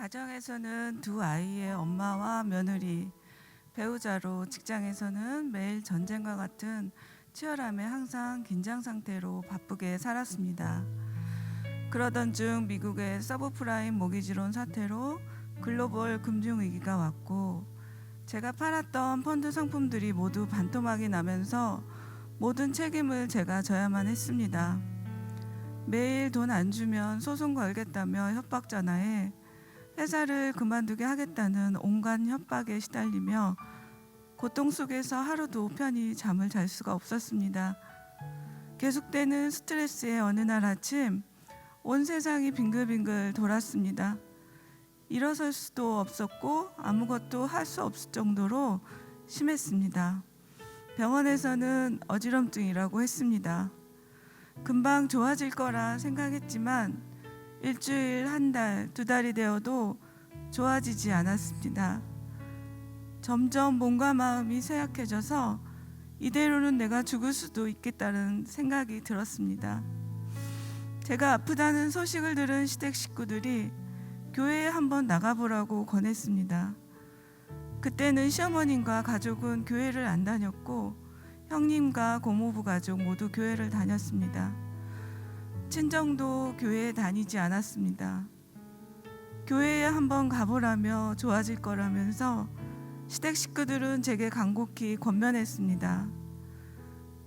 가정에서는 두 아이의 엄마와 며느리, 배우자로 직장에서는 매일 전쟁과 같은 치열함에 항상 긴장 상태로 바쁘게 살았습니다. 그러던 중 미국의 서브프라임 모기지론 사태로 글로벌 금융위기가 왔고, 제가 팔았던 펀드 상품들이 모두 반토막이 나면서 모든 책임을 제가 져야만 했습니다. 매일 돈 안 주면 소송 걸겠다며 협박 전화에 회사를 그만두게 하겠다는 온갖 협박에 시달리며 고통 속에서 하루도 편히 잠을 잘 수가 없었습니다. 계속되는 스트레스에 어느 날 아침 온 세상이 빙글빙글 돌았습니다. 일어설 수도 없었고 아무것도 할 수 없을 정도로 심했습니다. 병원에서는 어지럼증이라고 했습니다. 금방 좋아질 거라 생각했지만 일주일, 한 달, 두 달이 되어도 좋아지지 않았습니다. 점점 몸과 마음이 쇠약해져서 이대로는 내가 죽을 수도 있겠다는 생각이 들었습니다. 제가 아프다는 소식을 들은 시댁 식구들이 교회에 한번 나가보라고 권했습니다. 그때는 시어머님과 가족은 교회를 안 다녔고 형님과 고모부 가족 모두 교회를 다녔습니다. 친정도 교회에 다니지 않았습니다. 교회에 한번 가보라며 좋아질 거라면서 시댁 식구들은 제게 간곡히 권면했습니다.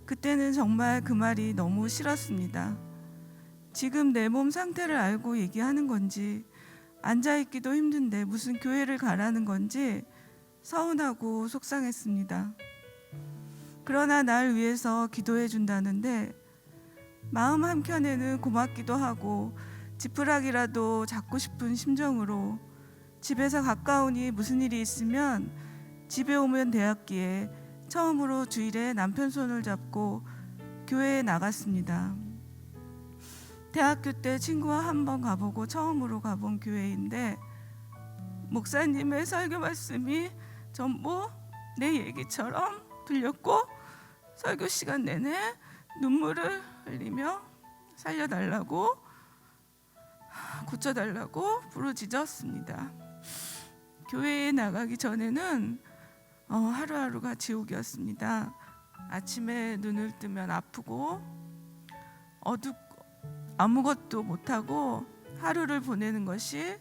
그때는 정말 그 말이 너무 싫었습니다. 지금 내 몸 상태를 알고 얘기하는 건지, 앉아있기도 힘든데 무슨 교회를 가라는 건지 서운하고 속상했습니다. 그러나 날 위해서 기도해 준다는데 마음 한켠에는 고맙기도 하고 지푸라기라도 잡고 싶은 심정으로 집에서 가까우니 무슨 일이 있으면 집에 오면 되었기에 처음으로 주일에 남편 손을 잡고 교회에 나갔습니다. 대학교 때 친구와 한번 가보고 처음으로 가본 교회인데 목사님의 설교 말씀이 전부 내 얘기처럼 들렸고 설교 시간 내내 눈물을 흘리며 살려달라고, 고쳐달라고 부르짖었습니다. 교회에 나가기 전에는 하루하루가 지옥이었습니다. 아침에 눈을 뜨면 아프고 어둡고 아무것도 못하고 하루를 보내는 것이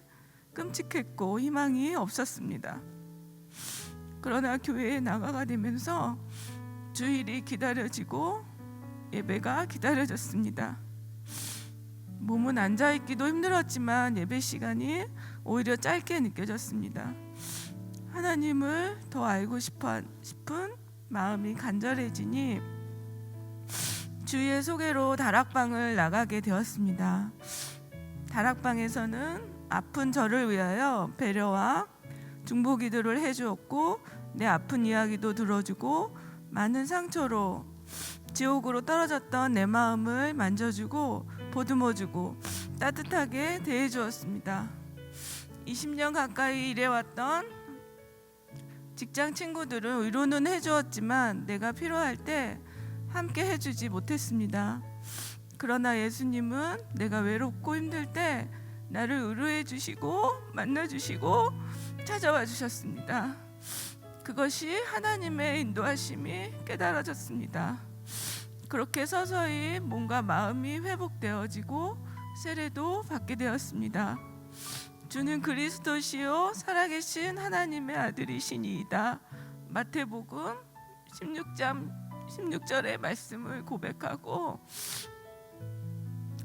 끔찍했고 희망이 없었습니다. 그러나 교회에 나가게 되면서 주일이 기다려지고 예배가 기다려졌습니다. 몸은 앉아있기도 힘들었지만 예배 시간이 오히려 짧게 느껴졌습니다. 하나님을 더 알고 싶은 마음이 간절해지니 주위의 소개로 다락방을 나가게 되었습니다. 다락방에서는 아픈 저를 위하여 배려와 중보기도를 해주었고 내 아픈 이야기도 들어주고 많은 상처로 지옥으로 떨어졌던 내 마음을 만져주고 보듬어주고 따뜻하게 대해주었습니다. 20년 가까이 일해왔던 직장 친구들은 위로는 해주었지만 내가 필요할 때 함께 해주지 못했습니다. 그러나 예수님은 내가 외롭고 힘들 때 나를 위로해 주시고 만나주시고 찾아와 주셨습니다. 그것이 하나님의 인도하심이 깨달아졌습니다. 그렇게 서서히 몸과 마음이 회복되어지고 세례도 받게 되었습니다. 주는 그리스도시요 살아계신 하나님의 아들이시니이다. 마태복음 16절의 말씀을 고백하고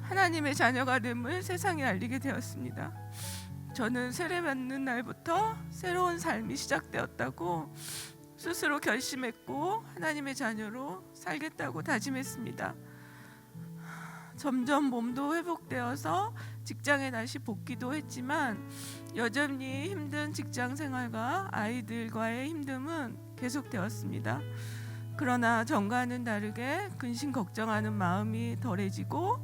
하나님의 자녀가 됨을 세상에 알리게 되었습니다. 저는 세례받는 날부터 새로운 삶이 시작되었다고 스스로 결심했고 하나님의 자녀로 살겠다고 다짐했습니다. 점점 몸도 회복되어서 직장에 다시 복귀도 했지만 여전히 힘든 직장 생활과 아이들과의 힘듦은 계속되었습니다. 그러나 전과는 다르게 근심 걱정하는 마음이 덜해지고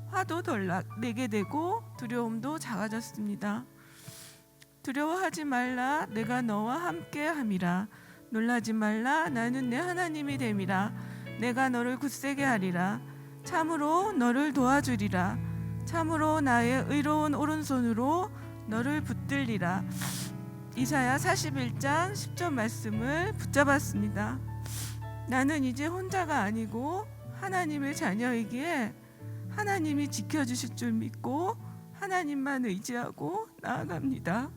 화도 덜 내게 되고 두려움도 작아졌습니다. 두려워하지 말라, 내가 너와 함께 함이라. 놀라지 말라, 나는 내 하나님이 됨이라. 내가 너를 굳세게 하리라. 참으로 너를 도와주리라. 참으로 나의 의로운 오른손으로 너를 붙들리라. 이사야 41장 10절 말씀을 붙잡았습니다. 나는 이제 혼자가 아니고 하나님의 자녀이기에 하나님이 지켜주실 줄 믿고 하나님만 의지하고 나아갑니다.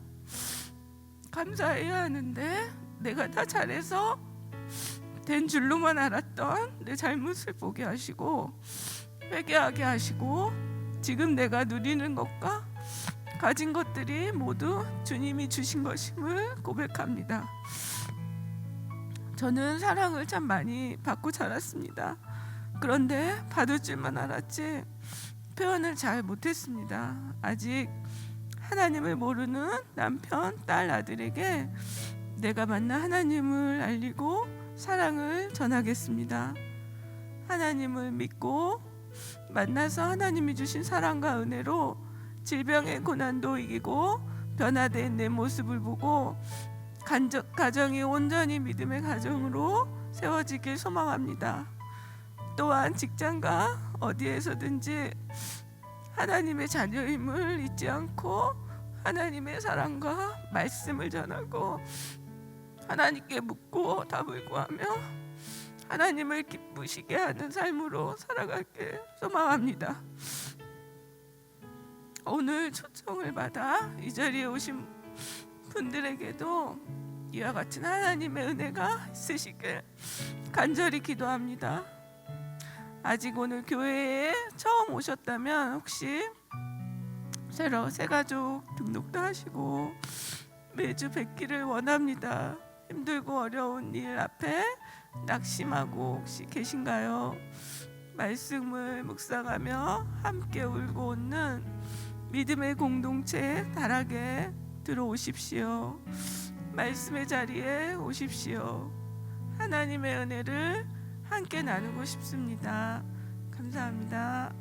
감사해야 하는데 내가 다 잘해서 된 줄로만 알았던 내 잘못을 보게 하시고 회개하게 하시고 지금 내가 누리는 것과 가진 것들이 모두 주님이 주신 것임을 고백합니다. 저는 사랑을 참 많이 받고 자랐습니다. 그런데 받을 줄만 알았지 표현을 잘 못했습니다. 아직 하나님을 모르는 남편, 딸, 아들에게 내가 만난 하나님을 알리고 사랑을 전하겠습니다. 하나님을 믿고 만나서 하나님이 주신 사랑과 은혜로 질병의 고난도 이기고 변화된 내 모습을 보고 가정이 온전히 믿음의 가정으로 세워지길 소망합니다. 또한 직장과 어디에서든지 하나님의 자녀임을 잊지 않고 하나님의 사랑과 말씀을 전하고 하나님께 묻고 답을 구하며 하나님을 기쁘시게 하는 삶으로 살아가길 소망합니다. 오늘 초청을 받아 이 자리에 오신 분들에게도 이와 같은 하나님의 은혜가 있으시길 간절히 기도합니다. 아직 오늘 교회에 처음 오셨다면 혹시 새로 새가족 등록도 하시고 매주 뵙기를 원합니다. 힘들고 어려운 일 앞에 낙심하고 혹시 계신가요? 말씀을 묵상하며 함께 울고 웃는 믿음의 공동체 다락에 들어오십시오. 말씀의 자리에 오십시오. 하나님의 은혜를 함께 나누고 싶습니다. 감사합니다.